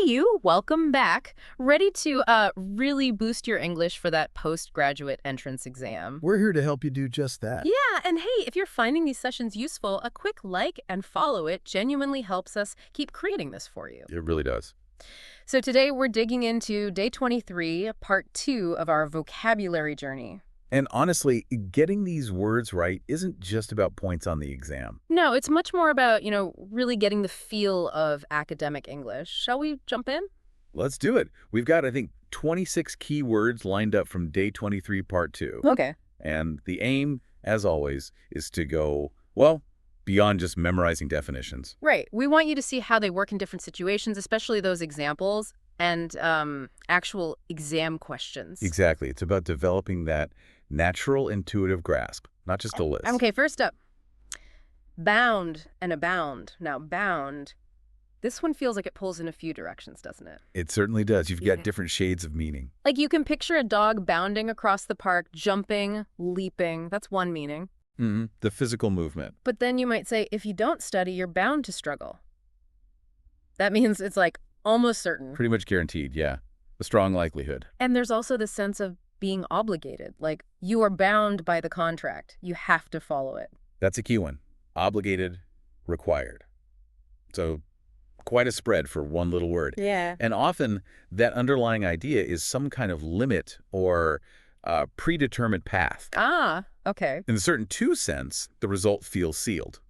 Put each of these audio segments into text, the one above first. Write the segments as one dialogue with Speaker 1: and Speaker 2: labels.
Speaker 1: you, welcome back. Ready to really boost your English for that postgraduate entrance exam?
Speaker 2: We're here to help you do just that.
Speaker 1: Yeah, and hey, if you're finding these sessions useful, a quick like and follow it genuinely helps us keep creating this for you.
Speaker 3: It really does.
Speaker 1: So today we're digging into day 23, part 2 of our vocabulary journey.
Speaker 3: And honestly, getting these words right isn't just about points on the exam.
Speaker 1: No, it's much more about, really getting the feel of academic English. Shall we jump in?
Speaker 3: Let's do it. We've got, I think, 26 key words lined up from day 23, part 2.
Speaker 1: Okay.
Speaker 3: And the aim, as always, is to go, well, beyond just memorizing definitions.
Speaker 1: Right. We want you to see how they work in different situations, especially those examples and actual exam questions.
Speaker 3: Exactly. It's about developing that natural, intuitive grasp, not just a list.
Speaker 1: Okay, first up, bound and abound. Now, bound, this one feels like it pulls in a few directions, doesn't it?
Speaker 3: It certainly does. You've
Speaker 1: Yeah.
Speaker 3: got different shades of meaning.
Speaker 1: Like you can picture a dog bounding across the park, jumping, leaping. That's one meaning.
Speaker 3: The physical movement.
Speaker 1: But then you might say, if you don't study, you're bound to struggle. That means it's like almost certain.
Speaker 3: Pretty much guaranteed, yeah. A strong likelihood.
Speaker 1: And there's also the sense of being obligated. Like you are bound by the contract. You have to follow it.
Speaker 3: That's a key one. Obligated, required. So quite a spread for one little word.
Speaker 1: Yeah.
Speaker 3: And often that underlying idea is some kind of limit or predetermined path.
Speaker 1: Ah, okay.
Speaker 3: In the certain two sense, the result feels sealed.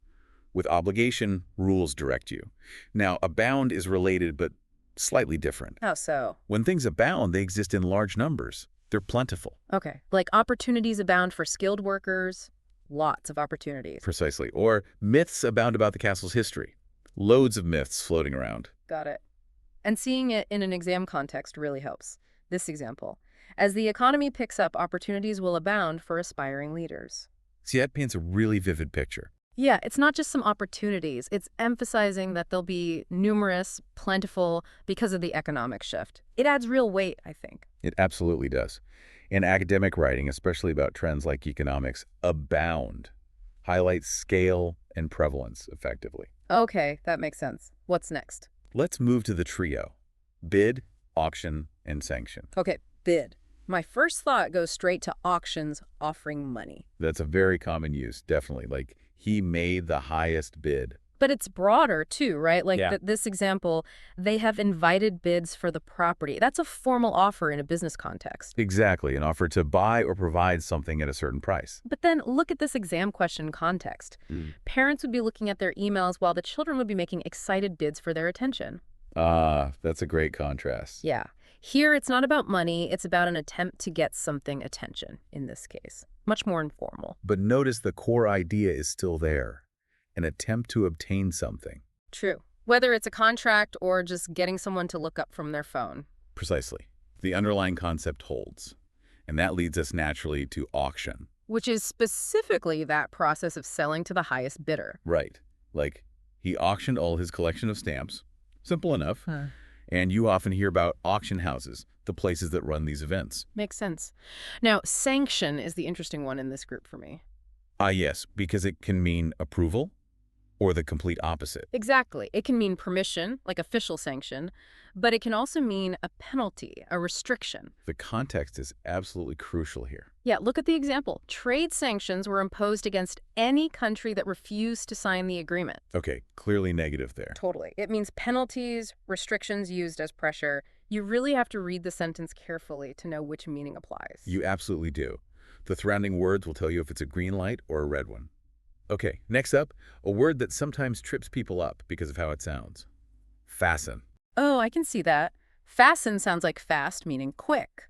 Speaker 3: With obligation, rules direct you. Now, abound is related but slightly different.
Speaker 1: How so?
Speaker 3: When things abound, they exist in large numbers. They're plentiful.
Speaker 1: Okay. Like opportunities abound for skilled workers, lots of opportunities.
Speaker 3: Precisely. Or myths abound about the castle's history. Loads of myths floating around.
Speaker 1: Got it. And seeing it in an exam context really helps. This example. As the economy picks up, opportunities will abound for aspiring leaders.
Speaker 3: See, that paints a really vivid picture.
Speaker 1: Yeah, it's not just some opportunities. It's emphasizing that they'll be numerous, plentiful, because of the economic shift. It adds real weight, I think.
Speaker 3: It absolutely does. In academic writing, especially about trends like economics, abound highlights scale and prevalence effectively.
Speaker 1: Okay, that makes sense. What's next?
Speaker 3: Let's move to the trio: bid, auction, and sanction.
Speaker 1: Okay, bid. My first thought goes straight to auctions offering money.
Speaker 3: That's a very common use, definitely. Like, he made the highest bid.
Speaker 1: But it's broader too, right? Like
Speaker 3: Yeah.
Speaker 1: this example, they have invited bids for the property. That's a formal offer in a business context.
Speaker 3: Exactly, an offer to buy or provide something at a certain price.
Speaker 1: But then look at this exam question context. Parents would be looking at their emails while the children would be making excited bids for their attention.
Speaker 3: That's a great contrast.
Speaker 1: Yeah. Here, it's not about money. It's about an attempt to get something attention, in this case. Much more informal.
Speaker 3: But notice the core idea is still there. An attempt to obtain something.
Speaker 1: True. Whether it's a contract or just getting someone to look up from their phone.
Speaker 3: Precisely. The underlying concept holds. And that leads us naturally to auction.
Speaker 1: Which is specifically that process of selling to the highest bidder.
Speaker 3: Right. Like, he auctioned all his collection of stamps. Simple enough. And you often hear about auction houses, the places that run these events.
Speaker 1: Makes sense. Now, sanction is the interesting one in this group for me.
Speaker 3: Yes, because it can mean approval or the complete opposite.
Speaker 1: Exactly. It can mean permission, like official sanction, but it can also mean a penalty, a restriction.
Speaker 3: The context is absolutely crucial here.
Speaker 1: Yeah, look at the example. Trade sanctions were imposed against any country that refused to sign the agreement.
Speaker 3: Okay, clearly negative there.
Speaker 1: Totally. It means penalties, restrictions used as pressure. You really have to read the sentence carefully to know which meaning applies.
Speaker 3: You absolutely do. The surrounding words will tell you if it's a green light or a red one. Okay, next up, a word that sometimes trips people up because of how it sounds. Fasten.
Speaker 1: Oh, I can see that. Fasten sounds like fast, meaning quick.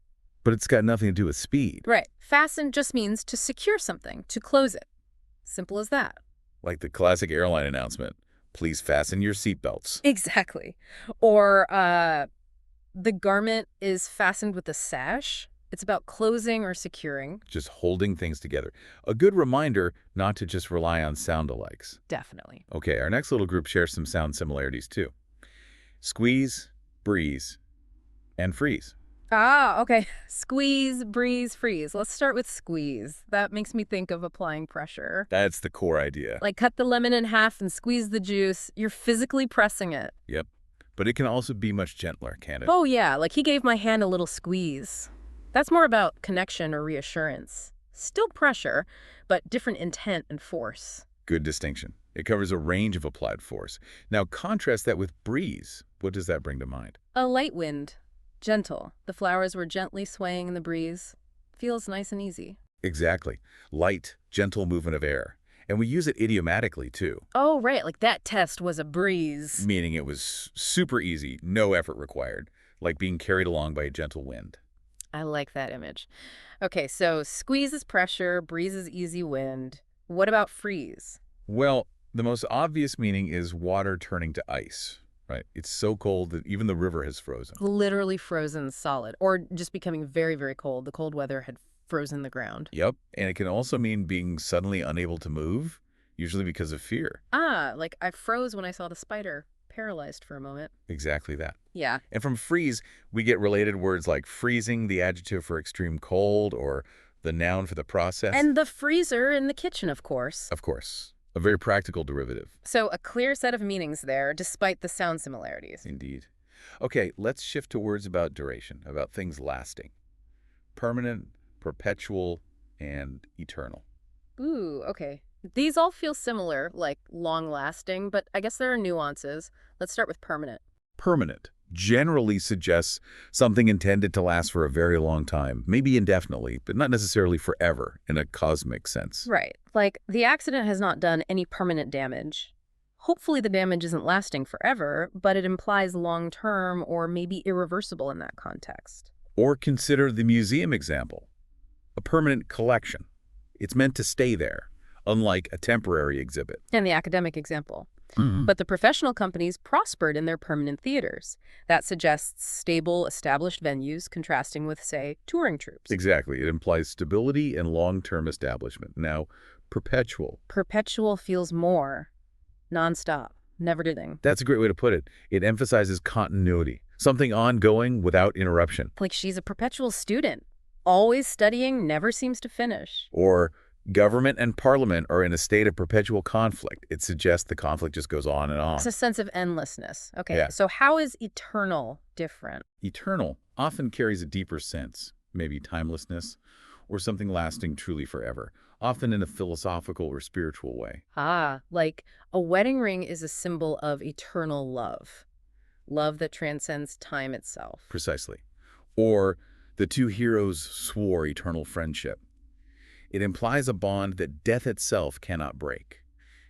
Speaker 3: But it's got nothing to do with speed.
Speaker 1: Right. Fasten just means to secure something, to close it. Simple as that.
Speaker 3: Like the classic airline announcement, please fasten your seatbelts.
Speaker 1: Exactly. Or the garment is fastened with a sash. It's about closing or securing.
Speaker 3: Just holding things together. A good reminder not to just rely on sound-alikes.
Speaker 1: Definitely.
Speaker 3: Okay, our next little group shares some sound similarities too. Squeeze, breeze, and freeze.
Speaker 1: Ah, okay. Squeeze, breeze, freeze. Let's start with squeeze. That makes me think of applying pressure.
Speaker 3: That's the core idea.
Speaker 1: Like cut the lemon in half and squeeze the juice. You're physically pressing it.
Speaker 3: Yep. but it can also be much gentler, can't it?
Speaker 1: Oh, yeah, like he gave my hand a little squeeze. That's more about connection or reassurance. Still pressure, but different intent and force.
Speaker 3: Good distinction. It covers a range of applied force. Now contrast that with breeze. What does that bring to mind?
Speaker 1: A light wind. Gentle. The flowers were gently swaying in the breeze. Feels nice and easy.
Speaker 3: Exactly. Light, gentle movement of air. And we use it idiomatically, too,
Speaker 1: Oh, right, like that test was a breeze.
Speaker 3: meaning it was super easy, no effort required, like being carried along by a gentle wind.
Speaker 1: I like that image. Okay, so squeeze is pressure, breeze is easy wind. What about freeze?
Speaker 3: Well, the most obvious meaning is water turning to ice, right? It's so cold that even the river has frozen.
Speaker 1: Literally frozen solid, or just becoming very, very cold. The cold weather had frozen the ground.
Speaker 3: Yep, and it can also mean being suddenly unable to move, usually because of fear.
Speaker 1: Ah, like I froze when I saw the spider, paralyzed for a moment.
Speaker 3: Exactly that.
Speaker 1: Yeah.
Speaker 3: And from freeze, we get related words like freezing, the adjective for extreme cold, or the noun for the process.
Speaker 1: And the freezer in the kitchen, of course.
Speaker 3: Of course, a very practical derivative.
Speaker 1: So a clear set of meanings there, despite the sound similarities.
Speaker 3: Indeed. Okay, let's shift to words about duration, about things lasting. Permanent, perpetual, and eternal.
Speaker 1: Ooh, okay. These all feel similar, like long-lasting, but I guess there are nuances. Let's start with permanent.
Speaker 3: Permanent generally suggests something intended to last for a very long time, maybe indefinitely, but not necessarily forever in a cosmic sense.
Speaker 1: Right. Like, the accident has not done any permanent damage. Hopefully the damage isn't lasting forever, but it implies long-term or maybe irreversible in that context.
Speaker 3: Or consider the museum example. A permanent collection. It's meant to stay there, unlike a temporary exhibit.
Speaker 1: And the academic example. But the professional companies prospered in their permanent theaters. That suggests stable, established venues, contrasting with, say, touring troops.
Speaker 3: Exactly. It implies stability and long-term establishment. Now, perpetual.
Speaker 1: Perpetual feels more nonstop, never-ending.
Speaker 3: That's a great way to put it. It emphasizes continuity, something ongoing without interruption.
Speaker 1: Like she's a perpetual student, always studying, never seems to finish.
Speaker 3: Or government and parliament are in a state of perpetual conflict. It suggests the conflict just goes on and on.
Speaker 1: It's a sense of endlessness. Okay,
Speaker 3: Yeah.
Speaker 1: so how is eternal different?
Speaker 3: Eternal often carries a deeper sense, maybe timelessness, or something lasting truly forever, often in a philosophical or spiritual way.
Speaker 1: Ah, like a wedding ring is a symbol of eternal love. Love that transcends time itself.
Speaker 3: Precisely. Or the two heroes swore eternal friendship. It implies a bond that death itself cannot break.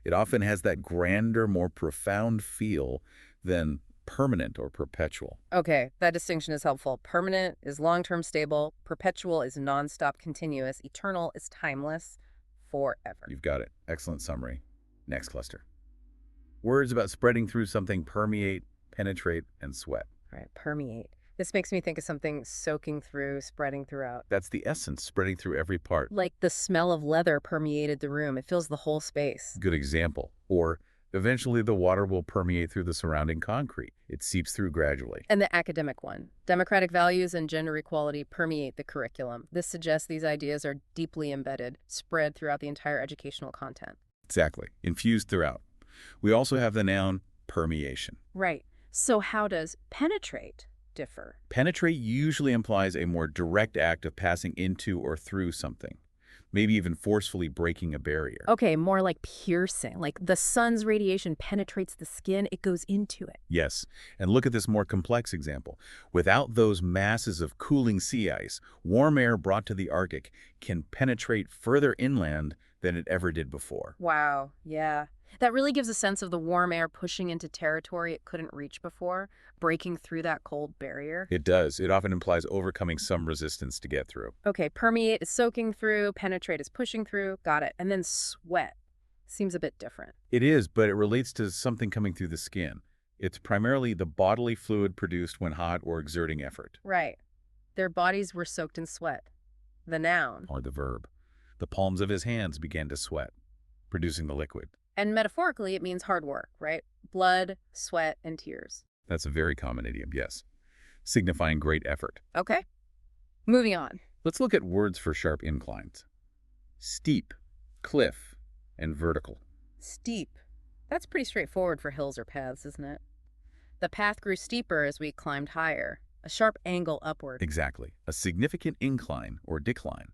Speaker 3: It often has that grander, more profound feel than permanent or perpetual.
Speaker 1: Okay, that distinction is helpful. Permanent is long-term stable, perpetual is nonstop continuous, eternal is timeless, forever.
Speaker 3: You've got it. Excellent summary. Next cluster. Words about spreading through something: permeate, penetrate, and sweat.
Speaker 1: All right, permeate. This makes me think of something soaking through, spreading throughout.
Speaker 3: That's the essence, spreading through every part.
Speaker 1: Like the smell of leather permeated the room. It fills the whole space.
Speaker 3: Good example. Or eventually the water will permeate through the surrounding concrete. It seeps through gradually.
Speaker 1: And the academic one. Democratic values and gender equality permeate the curriculum. This suggests these ideas are deeply embedded, spread throughout the entire educational content.
Speaker 3: Exactly. Infused throughout. We also have the noun permeation.
Speaker 1: Right. So how does penetrate differ?
Speaker 3: Penetrate usually implies a more direct act of passing into or through something, maybe even forcefully breaking a barrier.
Speaker 1: Okay, more like piercing. Like the sun's radiation penetrates the skin, it goes into it.
Speaker 3: Yes, and look at this more complex example. Without those masses of cooling sea ice, warm air brought to the Arctic can penetrate further inland than it ever did before.
Speaker 1: Wow, yeah. That really gives a sense of the warm air pushing into territory it couldn't reach before, breaking through that cold barrier.
Speaker 3: It does. It often implies overcoming some resistance to get through.
Speaker 1: Okay, permeate is soaking through, penetrate is pushing through, got it. And then sweat seems a bit different.
Speaker 3: It is, but it relates to something coming through the skin. It's primarily the bodily fluid produced when hot or exerting effort.
Speaker 1: Right. Their bodies were soaked in sweat. The noun.
Speaker 3: Or the verb. The palms of his hands began to sweat, producing the liquid.
Speaker 1: And metaphorically, it means hard work, right? Blood, sweat, and tears.
Speaker 3: That's a very common idiom, yes, signifying great effort.
Speaker 1: Okay. Moving on.
Speaker 3: Let's look at words for sharp inclines. Steep, cliff, and vertical.
Speaker 1: Steep. That's pretty straightforward for hills or paths, isn't it? The path grew steeper as we climbed higher, a sharp angle upward.
Speaker 3: Exactly. A significant incline or decline.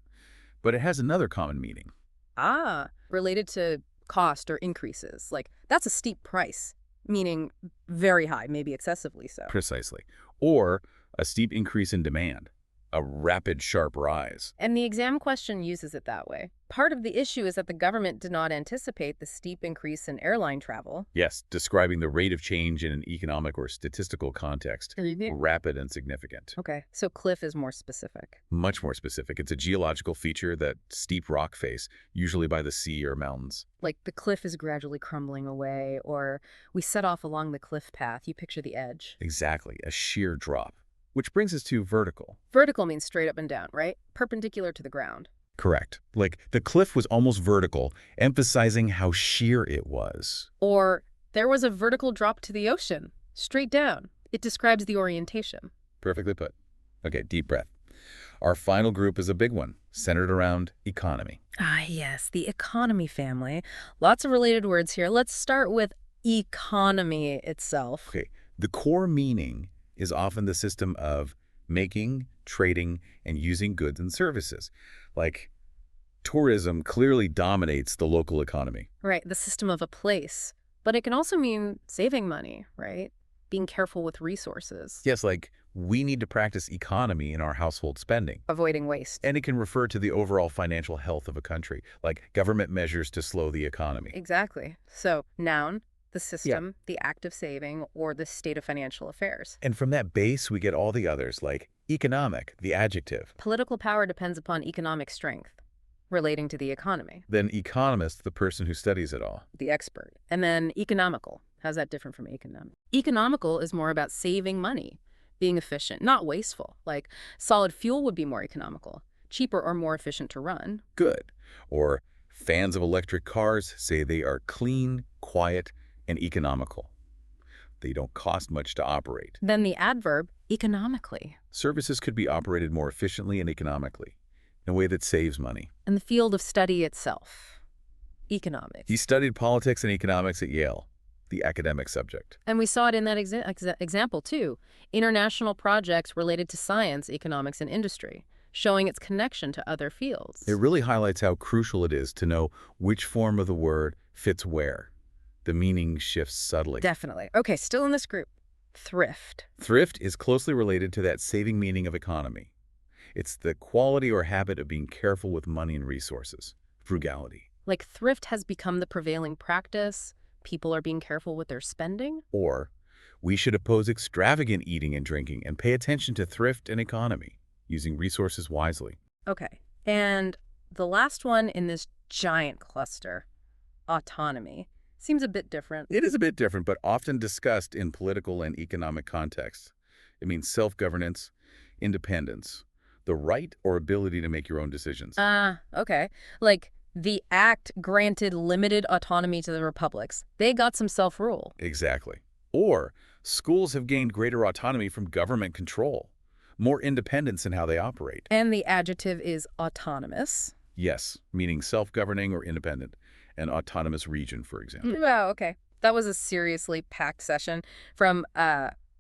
Speaker 3: But it has another common meaning.
Speaker 1: Ah, related to cost or increases. Like, that's a steep price, meaning very high, maybe excessively so.
Speaker 3: Precisely. Or a steep increase in demand. A rapid, sharp rise.
Speaker 1: And the exam question uses it that way. Part of the issue is that the government did not anticipate the steep increase in airline travel.
Speaker 3: Yes, describing the rate of change in an economic or statistical context. Rapid and significant.
Speaker 1: Okay, so cliff is more specific.
Speaker 3: Much more specific. It's a geological feature, that steep rock face, usually by the sea or mountains.
Speaker 1: Like the cliff is gradually crumbling away, or we set off along the cliff path. You picture the edge.
Speaker 3: Exactly, a sheer drop. Which brings us to vertical.
Speaker 1: Vertical means straight up and down, right? Perpendicular to the ground.
Speaker 3: Correct. Like the cliff was almost vertical, emphasizing how sheer it was.
Speaker 1: Or there was a vertical drop to the ocean, straight down. It describes the orientation.
Speaker 3: Perfectly put. Okay, deep breath. Our final group is a big one, centered around economy.
Speaker 1: Ah, yes, the economy family. Lots of related words here. Let's start with economy itself.
Speaker 3: Okay, the core meaning is often the system of making, trading, and using goods and services. Like, tourism clearly dominates the local economy.
Speaker 1: Right, the system of a place. But it can also mean saving money, right? Being careful with resources.
Speaker 3: Yes, like, we need to practice economy in our household spending.
Speaker 1: Avoiding waste.
Speaker 3: And it can refer to the overall financial health of a country, like government measures to slow the economy.
Speaker 1: Exactly. So, noun, the system, the act of saving, or the state of financial affairs.
Speaker 3: And from that base, we get all the others, like economic, the adjective.
Speaker 1: Political power depends upon economic strength, relating to the economy.
Speaker 3: Then economist, the person who studies it all.
Speaker 1: The expert. And then economical. How's that different from economic? Economical is more about saving money, being efficient, not wasteful. Like, solid fuel would be more economical, cheaper or more efficient to run.
Speaker 3: Good. Or fans of electric cars say they are clean, quiet, and economical. They don't cost much to operate.
Speaker 1: Then the adverb, economically.
Speaker 3: Services could be operated more efficiently and economically, in a way that saves money.
Speaker 1: And the field of study itself, economics.
Speaker 3: He studied politics and economics at Yale, the academic subject.
Speaker 1: And we saw it in that example, too. International projects related to science, economics, and industry, showing its connection to other fields.
Speaker 3: It really highlights how crucial it is to know which form of the word fits where. The meaning shifts subtly.
Speaker 1: Definitely. Okay, still in this group. Thrift.
Speaker 3: Thrift is closely related to that saving meaning of economy. It's the quality or habit of being careful with money and resources. Frugality.
Speaker 1: Like thrift has become the prevailing practice. People are being careful with their spending.
Speaker 3: Or, we should oppose extravagant eating and drinking and pay attention to thrift and economy, using resources wisely.
Speaker 1: Okay. And the last one in this giant cluster, autonomy, seems a bit different.
Speaker 3: It is a bit different, but often discussed in political and economic contexts. It means self-governance, independence, the right or ability to make your own decisions.
Speaker 1: Okay. Like, the act granted limited autonomy to the republics. They got some self-rule.
Speaker 3: Exactly. Or, schools have gained greater autonomy from government control, more independence in how they operate.
Speaker 1: And the adjective is autonomous.
Speaker 3: Yes, meaning self-governing or independent. An autonomous region, for example.
Speaker 1: Wow, okay. That was a seriously packed session from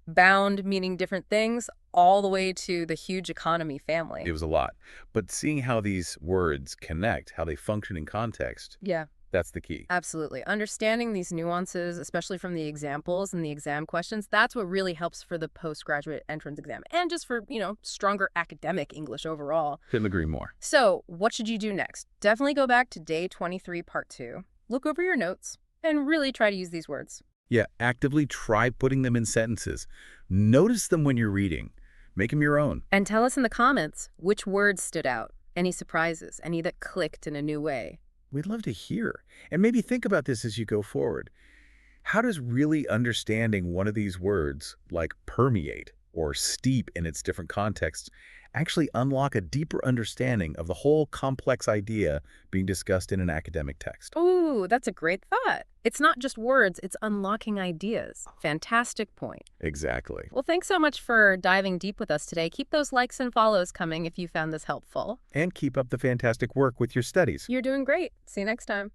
Speaker 1: bound, meaning different things, all the way to the huge economy family.
Speaker 3: It was a lot. But seeing how these words connect, how they function in context,
Speaker 1: Yeah,
Speaker 3: that's the key.
Speaker 1: absolutely. Understanding these nuances, especially from the examples and the exam questions, that's what really helps for the postgraduate entrance exam and just for, stronger academic English overall.
Speaker 3: Couldn't agree more.
Speaker 1: So what should you do next? Definitely go back to day 23, part 2. Look over your notes and really try to use these words.
Speaker 3: Yeah, actively try putting them in sentences. Notice them when you're reading. Make them your own.
Speaker 1: And tell us in the comments which words stood out, any surprises, any that clicked in a new way.
Speaker 3: We'd love to hear. And maybe think about this as you go forward. How does really understanding one of these words, like permeate or steep in its different contexts, actually unlock a deeper understanding of the whole complex idea being discussed in an academic text?
Speaker 1: Ooh, that's a great thought. It's not just words, it's unlocking ideas. Fantastic point.
Speaker 3: Exactly.
Speaker 1: Well, thanks so much for diving deep with us today. Keep those likes and follows coming if you found this helpful.
Speaker 3: And keep up the fantastic work with your studies.
Speaker 1: You're doing great. See you next time.